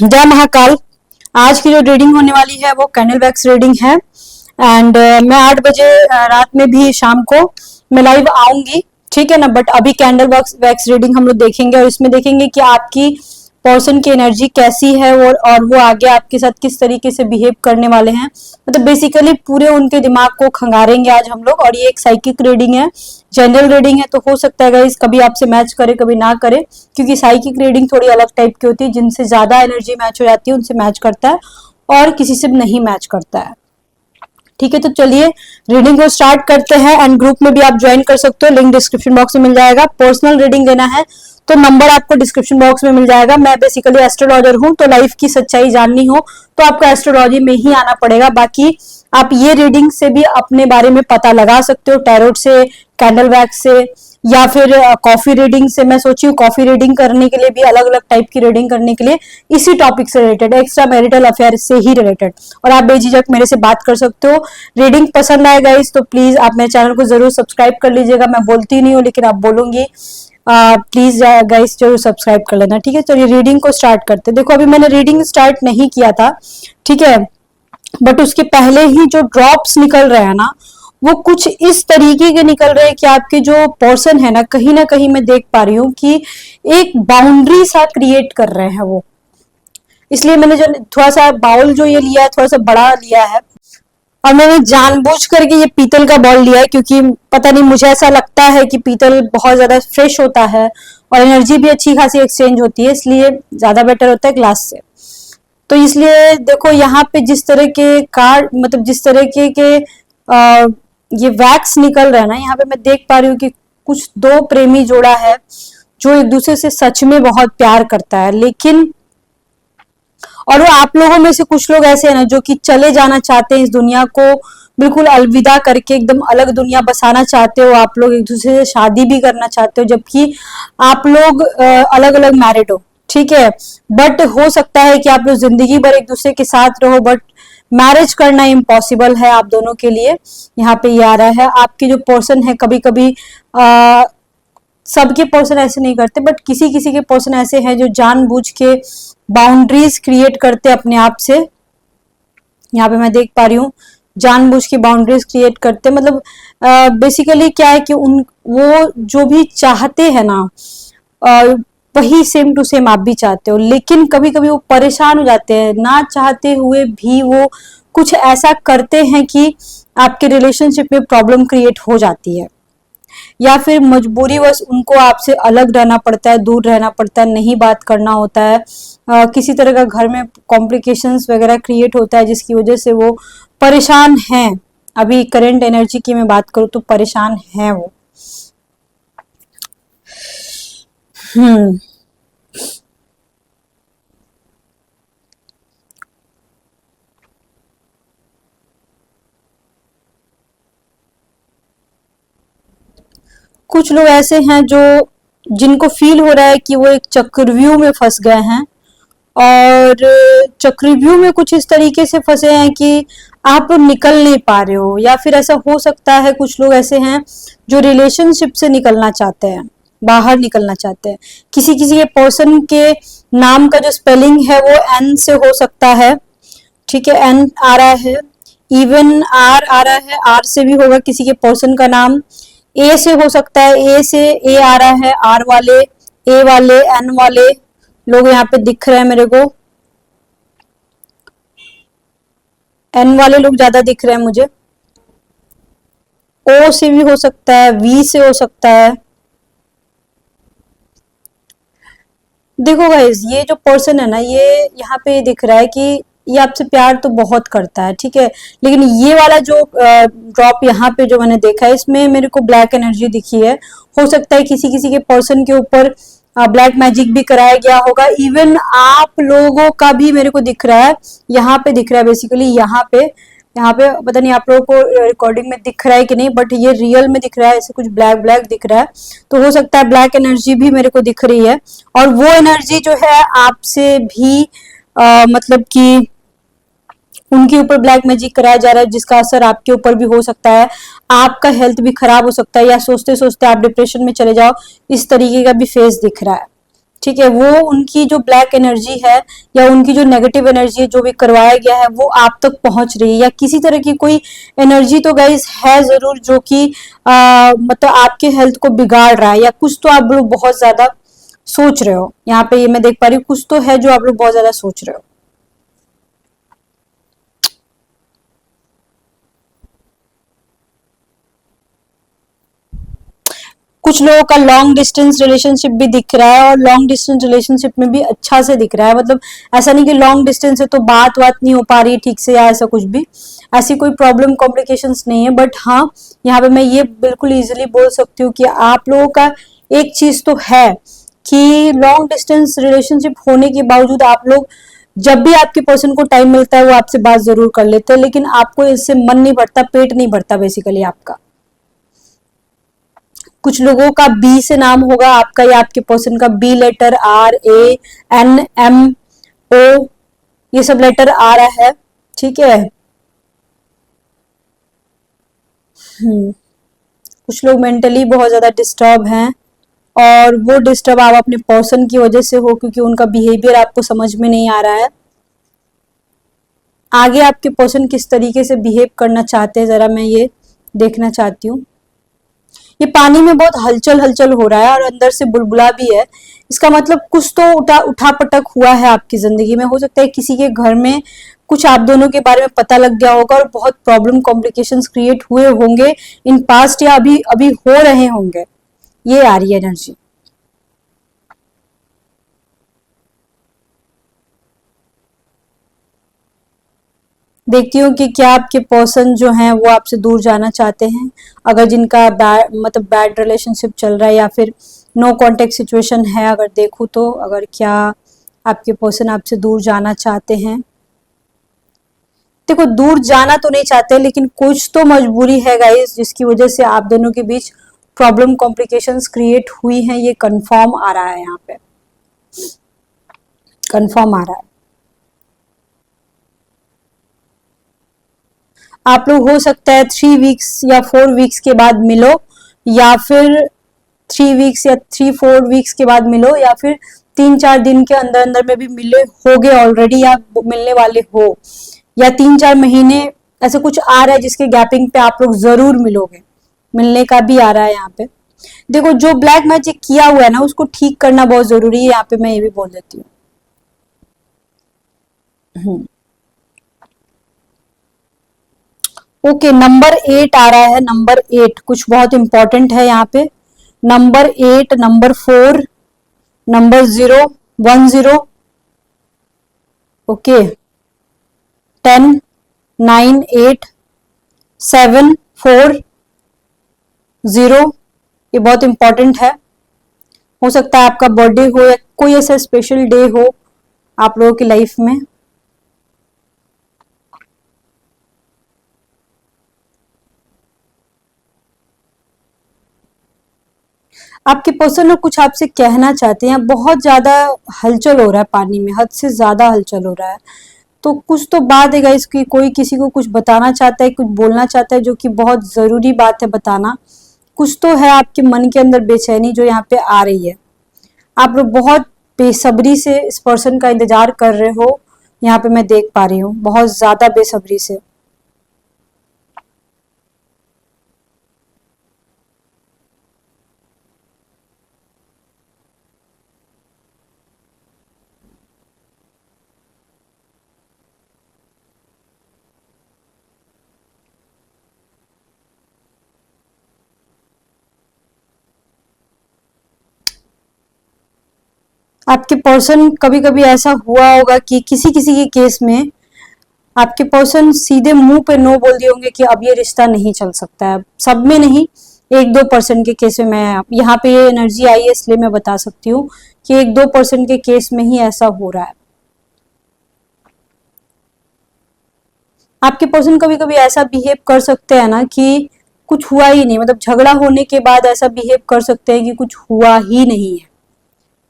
जय महाकाल। आज की जो रीडिंग होने वाली है वो कैंडल वैक्स रीडिंग है एंड मैं 8 बजे रात में भी शाम को मैं लाइव आऊंगी, ठीक है ना। बट अभी कैंडल वैक्स रीडिंग हम लोग देखेंगे और इसमें देखेंगे कि आपकी पर्सन की एनर्जी कैसी है और वो आगे आपके साथ किस तरीके से बिहेव करने वाले हैं। मतलब बेसिकली पूरे उनके दिमाग को खंगारेंगे आज हम लोग। और ये एक साइकिक रीडिंग है, जनरल रीडिंग है, तो हो सकता है गाइस कभी आपसे मैच करे कभी ना करे, क्योंकि साइकिक रीडिंग थोड़ी अलग टाइप की होती है। जिनसे ज्यादा एनर्जी मैच हो जाती है उनसे मैच करता है और किसी से नहीं मैच करता है, ठीक है। तो चलिए रीडिंग को स्टार्ट करते हैं एंड ग्रुप में भी आप ज्वाइन कर सकते हो, लिंक डिस्क्रिप्शन बॉक्स में मिल जाएगा। पर्सनल रीडिंग लेना है तो नंबर आपको डिस्क्रिप्शन बॉक्स में मिल जाएगा। मैं बेसिकली एस्ट्रोलॉजर हूं, तो लाइफ की सच्चाई जाननी हो तो आपको एस्ट्रोलॉजी में ही आना पड़ेगा। बाकी आप ये रीडिंग से भी अपने बारे में पता लगा सकते हो, टैरोट से, कैंडल वैक्स से, या फिर कॉफी रीडिंग से। मैं सोची हूँ कॉफी रीडिंग करने के लिए भी, अलग अलग टाइप की रीडिंग करने के लिए इसी टॉपिक से रिलेटेड, एक्स्ट्रा मैरिटल अफेयर से ही रिलेटेड। और आप बेझिझक मेरे से बात कर सकते हो। रीडिंग पसंद आए गाइस तो प्लीज आप मेरे चैनल को जरूर सब्सक्राइब कर लीजिएगा। मैं बोलती नहीं हूँ लेकिन आप बोलूंगी, प्लीज गाइस जरूर सब्सक्राइब कर लेना, ठीक है। चलिए रीडिंग को स्टार्ट करते। देखो अभी मैंने रीडिंग स्टार्ट नहीं किया था, ठीक है, बट उसके पहले ही जो ड्रॉप्स निकल रहे हैं ना वो कुछ इस तरीके के निकल रहे हैं कि आपके जो पर्सन है ना कहीं मैं देख पा रही हूँ कि एक बाउंड्री सा क्रिएट कर रहे हैं वो। इसलिए मैंने जो थोड़ा सा बाउल जो ये लिया है थोड़ा सा बड़ा लिया है, और मैंने जानबूझ करके ये पीतल का बॉल लिया है क्योंकि पता नहीं मुझे ऐसा लगता है कि पीतल बहुत ज्यादा फ्रेश होता है और एनर्जी भी अच्छी खासी एक्सचेंज होती है, इसलिए ज्यादा बेटर होता है ग्लास से। तो इसलिए देखो यहाँ पे जिस तरह के कार्ड, मतलब जिस तरह के ये वैक्स निकल रहा है ना, यहाँ पे मैं देख पा रही हूँ कि कुछ दो प्रेमी जोड़ा है जो एक दूसरे से सच में बहुत प्यार करता है, लेकिन और वो आप लोगों में से कुछ लोग ऐसे हैं ना जो कि चले जाना चाहते हैं इस दुनिया को, बिल्कुल अलविदा करके एकदम अलग दुनिया बसाना चाहते हो। आप लोग एक दूसरे से शादी भी करना चाहते हो जबकि आप लोग अलग अलग मैरिड हो, ठीक है। बट हो सकता है कि आप लोग जिंदगी भर एक दूसरे के साथ रहो, बट मैरिज करना इम्पॉसिबल है आप दोनों के लिए। यहाँ पे ये आ रहा है आपके जो पर्सन है, कभी कभी सबके पर्सन ऐसे नहीं करते, बट किसी किसी के पर्सन ऐसे हैं जो जानबूझ के बाउंड्रीज क्रिएट करते अपने आप से। यहाँ पे मैं देख पा रही हूँ जानबूझ के बाउंड्रीज क्रिएट करते, मतलब बेसिकली क्या है कि उन वो जो भी चाहते हैं ना वही सेम टू सेम आप भी चाहते हो, लेकिन कभी कभी वो परेशान हो जाते हैं, ना चाहते हुए भी वो कुछ ऐसा करते हैं कि आपके रिलेशनशिप में प्रॉब्लम क्रिएट हो जाती है, या फिर मजबूरीवश उनको आपसे अलग रहना पड़ता है, दूर रहना पड़ता है, नहीं बात करना होता है। किसी तरह का घर में कॉम्प्लिकेशंस वगैरह क्रिएट होता है जिसकी वजह से वो परेशान हैं। अभी करंट एनर्जी की मैं बात करूँ तो परेशान हैं वो। कुछ लोग ऐसे हैं जो जिनको फील हो रहा है कि वो एक चक्रव्यूह में फंस गए हैं, और चक्रव्यूह में कुछ इस तरीके से फंसे हैं कि आप लोग निकल नहीं पा रहे हो। या फिर ऐसा हो सकता है कुछ लोग ऐसे हैं जो रिलेशनशिप से निकलना चाहते हैं, बाहर निकलना चाहते हैं। किसी किसी के पर्सन के नाम का जो स्पेलिंग है वो एन से हो सकता है, ठीक है, एन आ रहा है, इवन आर आ रहा है, आर से भी होगा किसी के पर्सन का नाम। ए से हो सकता है, ए से ए आ रहा है, आर वाले, ए वाले, एन वाले लोग यहाँ पे दिख रहे हैं मेरे को। एन वाले लोग ज्यादा दिख रहे हैं मुझे। ओ से भी हो सकता है, वी से हो सकता है। देखो गाइस ये जो पर्सन है ना, ये यहाँ पे दिख रहा है कि ये आपसे प्यार तो बहुत करता है, ठीक है, लेकिन ये वाला जो ड्रॉप यहाँ पे जो मैंने देखा है इसमें मेरे को ब्लैक एनर्जी दिखी है। हो सकता है किसी किसी के पर्सन के ऊपर ब्लैक मैजिक भी कराया गया होगा। इवन आप लोगों का भी मेरे को दिख रहा है, यहाँ पे दिख रहा है बेसिकली, यहाँ पे पता नहीं आप लोगों को रिकॉर्डिंग में दिख रहा है कि नहीं, बट ये रियल में दिख रहा है, ऐसे कुछ ब्लैक ब्लैक दिख रहा है। तो हो सकता है ब्लैक एनर्जी भी मेरे को दिख रही है, और वो एनर्जी जो है आपसे भी मतलब कि उनके ऊपर ब्लैक मैजिक कराया जा रहा है, जिसका असर आपके ऊपर भी हो सकता है। आपका हेल्थ भी खराब हो सकता है, या सोचते सोचते आप डिप्रेशन में चले जाओ, इस तरीके का भी फेस दिख रहा है। ठीक है, वो उनकी जो ब्लैक एनर्जी है या उनकी जो नेगेटिव एनर्जी है जो भी करवाया गया है वो आप तक पहुंच रही है, या किसी तरह की कोई एनर्जी तो गाइस है जरूर जो कि मतलब आपके हेल्थ को बिगाड़ रहा है, या कुछ तो आप लोग बहुत ज्यादा सोच रहे हो। यहाँ पे ये मैं देख पा रही हूँ, कुछ तो है जो आप लोग बहुत ज्यादा सोच रहे हो। कुछ लोगों का लॉन्ग डिस्टेंस रिलेशनशिप भी दिख रहा है, और लॉन्ग डिस्टेंस रिलेशनशिप में भी अच्छा से दिख रहा है। मतलब ऐसा नहीं कि लॉन्ग डिस्टेंस है तो बात नहीं हो पा रही ठीक से, या ऐसा कुछ भी, ऐसी कोई प्रॉब्लम कॉम्प्लिकेशंस नहीं है। बट हाँ, यहाँ पे मैं ये बिल्कुल इजीली बोल सकती हूँ कि आप लोगों का एक चीज तो है कि लॉन्ग डिस्टेंस रिलेशनशिप होने के बावजूद आप लोग जब भी आपके पर्सन को टाइम मिलता है वो आपसे बात जरूर कर लेते हैं, लेकिन आपको इससे मन नहीं भरता, पेट नहीं भरता बेसिकली आपका। कुछ लोगों का बी से नाम होगा आपका या आपके पर्सन का, बी लेटर, RANMO, ये सब लेटर आ रहा है, ठीक है। कुछ लोग मेंटली बहुत ज्यादा डिस्टर्ब हैं, और वो डिस्टर्ब आप अपने पर्सन की वजह से हो, क्योंकि उनका बिहेवियर आपको समझ में नहीं आ रहा है। आगे आपके पर्सन किस तरीके से बिहेव करना चाहते हैं जरा मैं ये देखना चाहती हूँ। ये पानी में बहुत हलचल हलचल हो रहा है और अंदर से बुलबुला भी है। इसका मतलब कुछ तो उठा पटक हुआ है आपकी जिंदगी में। हो सकता है किसी के घर में कुछ आप दोनों के बारे में पता लग गया होगा और बहुत प्रॉब्लम कॉम्प्लिकेशंस क्रिएट हुए होंगे इन पास्ट, या अभी अभी हो रहे होंगे। ये आ रही है एनर्जी। देखती हूँ कि क्या आपके पर्सन जो हैं वो आपसे दूर जाना चाहते हैं, अगर जिनका मतलब बैड रिलेशनशिप चल रहा है, या फिर नो कांटेक्ट सिचुएशन है। अगर देखूँ तो अगर क्या आपके पर्सन आपसे दूर जाना चाहते हैं। देखो, दूर जाना तो नहीं चाहते, लेकिन कुछ तो मजबूरी है गाइस जिसकी वजह से आप दोनों के बीच प्रॉब्लम कॉम्प्लिकेशंस क्रिएट हुई हैं। ये कंफर्म आ रहा है, यहाँ पे कंफर्म आ रहा है। आप लोग हो सकता है 3 वीक्स या 4 वीक्स के बाद मिलो, या फिर 3 वीक्स या 3-4 वीक्स के बाद मिलो, या फिर 3-4 दिन के अंदर अंदर में भी मिले होगे ऑलरेडी, या मिलने वाले हो, या 3-4 महीने ऐसे कुछ आ रहा है जिसके गैपिंग पे आप लोग जरूर मिलोगे। मिलने का भी आ रहा है यहाँ पे। देखो, जो ब्लैक मैजिक किया हुआ है ना उसको ठीक करना बहुत जरूरी है, यहाँ पे मैं ये भी बोल देती हूँ। ओके, नंबर 8 आ रहा है। नंबर 8 कुछ बहुत इंपॉर्टेंट है यहाँ पे। नंबर 8, नंबर 4, नंबर 010, ओके, 10, 9, 8, 7, 4, 0, ये बहुत इंपॉर्टेंट है। हो सकता है आपका बर्थडे हो या कोई ऐसा स्पेशल डे हो आप लोगों की लाइफ में। आपके पर्सन ना कुछ आपसे कहना चाहते हैं। बहुत ज्यादा हलचल हो रहा है पानी में, हद से ज्यादा हलचल हो रहा है। तो कुछ तो बात है इसकी, कोई किसी को कुछ बताना चाहता है, कुछ बोलना चाहता है, जो कि बहुत जरूरी बात है बताना। कुछ तो है आपके मन के अंदर बेचैनी जो यहाँ पे आ रही है। आप लोग बहुत बेसब्री से इस पर्सन का इंतजार कर रहे हो, यहाँ पे मैं देख पा रही हूँ, बहुत ज्यादा बेसब्री से। आपके पर्सन, कभी कभी ऐसा हुआ होगा कि किसी किसी के केस में आपके पर्सन सीधे मुंह पे नो बोल दिए होंगे कि अब ये रिश्ता नहीं चल सकता है। सब में नहीं, 1-2% के केस में मैं यहाँ पे ये एनर्जी आई है इसलिए मैं बता सकती हूँ कि 1-2% के केस में ही ऐसा हो रहा है। आपके पर्सन कभी कभी ऐसा बिहेव कर सकते हैं ना कि कुछ हुआ ही नहीं, मतलब झगड़ा होने के बाद ऐसा बिहेव कर सकते हैं कि कुछ हुआ ही नहीं है,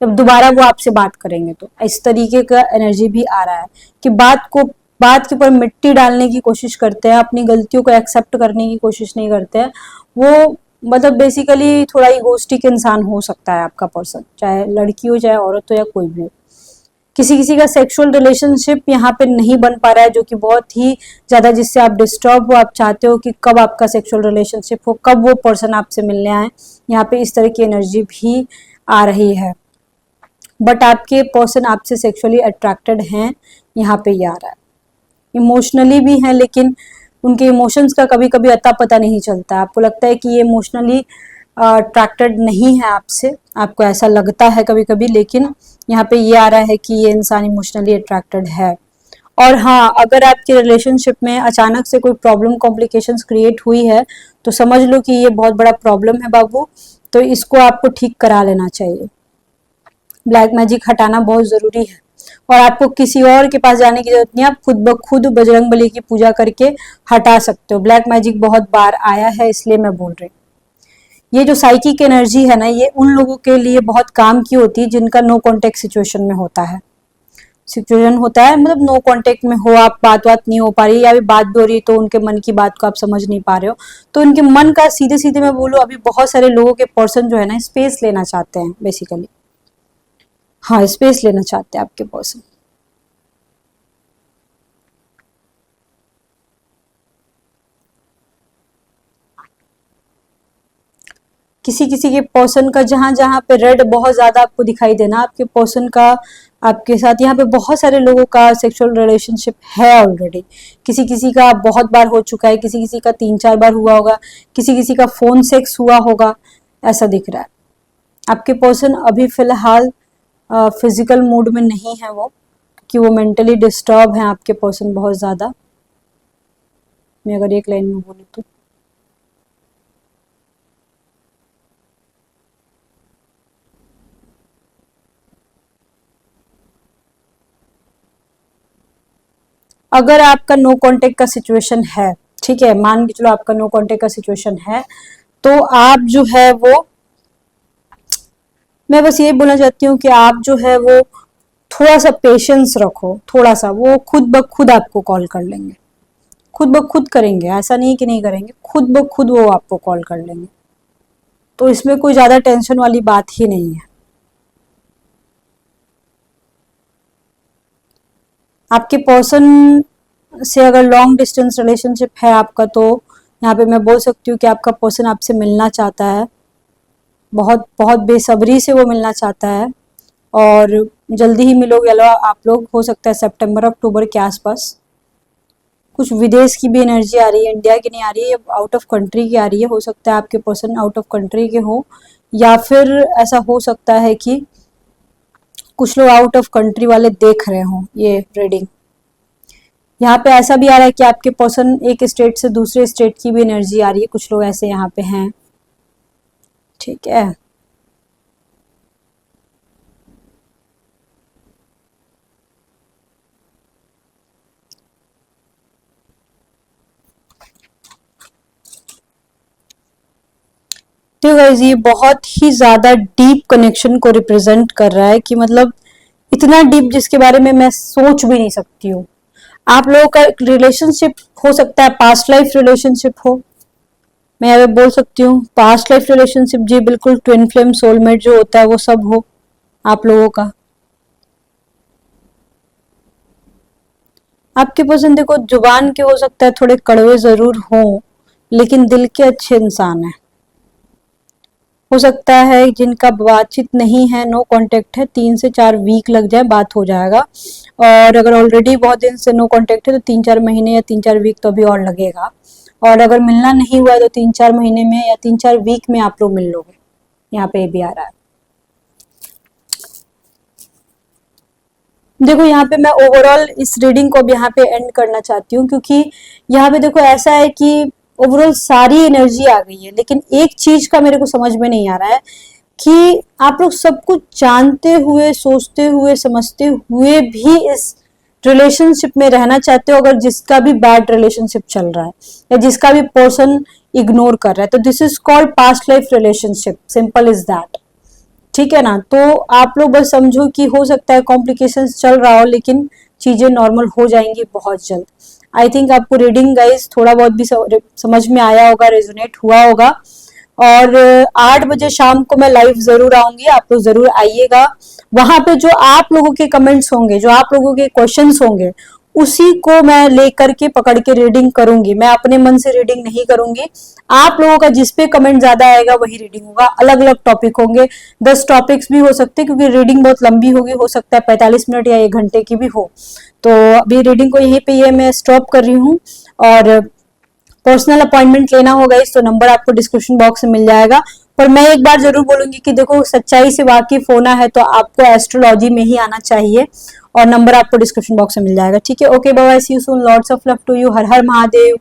जब दोबारा वो आपसे बात करेंगे तो इस तरीके का एनर्जी भी आ रहा है कि बात के ऊपर मिट्टी डालने की कोशिश करते हैं, अपनी गलतियों को एक्सेप्ट करने की कोशिश नहीं करते हैं। वो मतलब बेसिकली थोड़ा इगोस्टिक इंसान हो सकता है आपका पर्सन, चाहे लड़की हो चाहे औरत हो या कोई भी हो। किसी किसी का सेक्सुअल रिलेशनशिप यहाँ पे नहीं बन पा रहा है, जो कि बहुत ही ज्यादा, जिससे आप डिस्टर्ब हो। आप चाहते हो कि कब आपका सेक्सुअल रिलेशनशिप हो, कब वो पर्सन आपसे मिलने आए। यहाँ पे इस तरह की एनर्जी भी आ रही है, बट आपके पर्सन आपसे सेक्सुअली अट्रैक्टेड हैं, यहाँ पे ये आ रहा है। इमोशनली भी हैं, लेकिन उनके इमोशंस का कभी कभी अता पता नहीं चलता। आपको लगता है कि ये इमोशनली अट्रैक्टेड नहीं है आपसे, आपको ऐसा लगता है कभी कभी, लेकिन यहाँ पे ये आ रहा है कि ये इंसान इमोशनली अट्रैक्टेड है। और हाँ, अगर आपके रिलेशनशिप में अचानक से कोई प्रॉब्लम कॉम्प्लिकेशंस क्रिएट हुई है, तो समझ लो कि ये बहुत बड़ा प्रॉब्लम है बाबू, तो इसको आपको ठीक करा लेना चाहिए। ब्लैक मैजिक हटाना बहुत जरूरी है, और आपको किसी और के पास जाने की जरूरत नहीं है। आप खुद ब खुद बजरंग बली की पूजा करके हटा सकते हो। ब्लैक मैजिक बहुत बार आया है, इसलिए मैं बोल रही हूँ। ये जो साइकिक एनर्जी है ना, ये उन लोगों के लिए बहुत काम की होती है जिनका नो कांटेक्ट सिचुएशन में होता है। सिचुएशन होता है मतलब नो कांटेक्ट में हो, आप बात नहीं हो पा रही, या बात भी हो रही है तो उनके मन की बात को आप समझ नहीं पा रहे हो, तो उनके मन का सीधे सीधे मैं बोलूँ, अभी बहुत सारे लोगों के पर्सन जो है ना, स्पेस लेना चाहते हैं बेसिकली। हाँ, स्पेस लेना चाहते हैं आपके पर्सन। किसी किसी के पर्सन का जहां जहां पे रेड बहुत ज्यादा आपको दिखाई देना, आपके पर्सन का आपके साथ यहाँ पे बहुत सारे लोगों का सेक्सुअल रिलेशनशिप है ऑलरेडी। किसी किसी का बहुत बार हो चुका है, किसी किसी का 3-4 बार हुआ होगा, किसी किसी का फोन सेक्स हुआ होगा, ऐसा दिख रहा है। आपके पर्सन अभी फिलहाल फिजिकल मूड में नहीं है वो, कि वो मेंटली डिस्टर्ब है आपके पर्सन बहुत ज्यादा, मैं अगर एक लाइन में बोलूँ तो। अगर आपका नो कांटेक्ट का सिचुएशन है, ठीक है, मान के चलो आपका नो कांटेक्ट का सिचुएशन है, तो आप जो है वो, मैं बस ये बोलना चाहती हूँ कि आप जो है वो थोड़ा सा पेशेंस रखो, थोड़ा सा, वो खुद ब खुद आपको कॉल कर लेंगे, खुद ब खुद करेंगे, ऐसा नहीं कि नहीं करेंगे, खुद ब खुद वो आपको कॉल कर लेंगे। तो इसमें कोई ज्यादा टेंशन वाली बात ही नहीं है। आपके पर्सन से अगर लॉन्ग डिस्टेंस रिलेशनशिप है आपका, तो यहाँ पे मैं बोल सकती हूँ कि आपका पर्सन आपसे मिलना चाहता है, बहुत बहुत बेसब्री से वो मिलना चाहता है, और जल्दी ही मिलोगे आप लोग, हो सकता है सितंबर अक्टूबर के आसपास। कुछ विदेश की भी एनर्जी आ रही है, इंडिया की नहीं आ रही है, आउट ऑफ कंट्री की आ रही है। हो सकता है आपके पर्सन आउट ऑफ कंट्री के हो, या फिर ऐसा हो सकता है कि कुछ लोग आउट ऑफ कंट्री वाले देख रहे हो ये रीडिंग। यहाँ पे ऐसा भी आ रहा है कि आपके पर्सन एक स्टेट से दूसरे स्टेट की भी एनर्जी आ रही है, कुछ लोग ऐसे यहाँ पे हैं, ठीक है। तो गाइस, ये बहुत ही ज्यादा डीप कनेक्शन को रिप्रेजेंट कर रहा है, कि मतलब इतना डीप जिसके बारे में मैं सोच भी नहीं सकती हूँ। आप लोगों का रिलेशनशिप हो सकता है पास्ट लाइफ रिलेशनशिप हो, मैं यहाँ पे बोल सकती हूँ पास्ट लाइफ रिलेशनशिप, जी बिल्कुल, ट्विन फ्लेम सोलमेट जो होता है वो सब हो आप लोगों का। आपके पर्सन देखो, जुबान के हो सकता है थोड़े कड़वे जरूर हो, लेकिन दिल के अच्छे इंसान है। हो सकता है जिनका बातचीत नहीं है, नो कांटेक्ट है, 3 से 4 वीक लग जाए, बात हो जाएगा। और अगर ऑलरेडी बहुत दिन से नो कांटेक्ट है, तो 3-4 महीने या 3-4 वीक तो अभी और लगेगा। और अगर मिलना नहीं हुआ है, तो 3-4 महीने में या 3-4 वीक में आप लोग मिल लोगे, यहाँ पे भी आ रहा है। देखो, यहाँ पे मैं ओवरऑल इस रीडिंग को अब यहाँ पे एंड करना चाहती हूँ, क्योंकि यहाँ पे देखो ऐसा है कि ओवरऑल सारी एनर्जी आ गई है, लेकिन एक चीज का मेरे को समझ में नहीं आ रहा है कि आप लोग सब कुछ जानते हुए, सोचते हुए, समझते हुए भी इस रिलेशनशिप में रहना चाहते हो, अगर जिसका भी बैड रिलेशनशिप चल रहा है या जिसका भी पर्सन इग्नोर कर रहा है, तो this is called past life relationship, simple is that, ठीक है ना। तो आप लोग बस समझो कि हो सकता है कॉम्प्लिकेशंस चल रहा हो, लेकिन चीजें नॉर्मल हो जाएंगी बहुत जल्द। आई थिंक आपको रीडिंग गाइस थोड़ा बहुत भी समझ में आया होगा, रेजोनेट हुआ होगा। और 8 बजे शाम को मैं लाइव जरूर आऊंगी, आप लोग जरूर आइएगा। वहां पे जो आप लोगों के कमेंट्स होंगे, जो आप लोगों के क्वेश्चंस होंगे, उसी को मैं लेकर के पकड़ के रीडिंग करूंगी। मैं अपने मन से रीडिंग नहीं करूंगी। आप लोगों का जिस पे कमेंट ज्यादा आएगा वही रीडिंग होगा। अलग अलग टॉपिक होंगे, 10 टॉपिक्स भी हो सकते हैं, क्योंकि रीडिंग बहुत लंबी होगी, हो सकता है 45 मिनट या 1 घंटे की भी हो। तो अभी रीडिंग को यहीं पे ये मैं स्टॉप कर रही हूँ। और पर्सनल अपॉइंटमेंट लेना होगा इस, तो नंबर आपको डिस्क्रिप्शन बॉक्स में मिल जाएगा। पर मैं एक बार जरूर बोलूंगी कि देखो, सच्चाई से वाकिफ होना है तो आपको एस्ट्रोलॉजी में ही आना चाहिए, और नंबर आपको डिस्क्रिप्शन बॉक्स में मिल जाएगा। ठीक है, okay, bye bye, see you soon, lots of love to you, हर हर महादेव।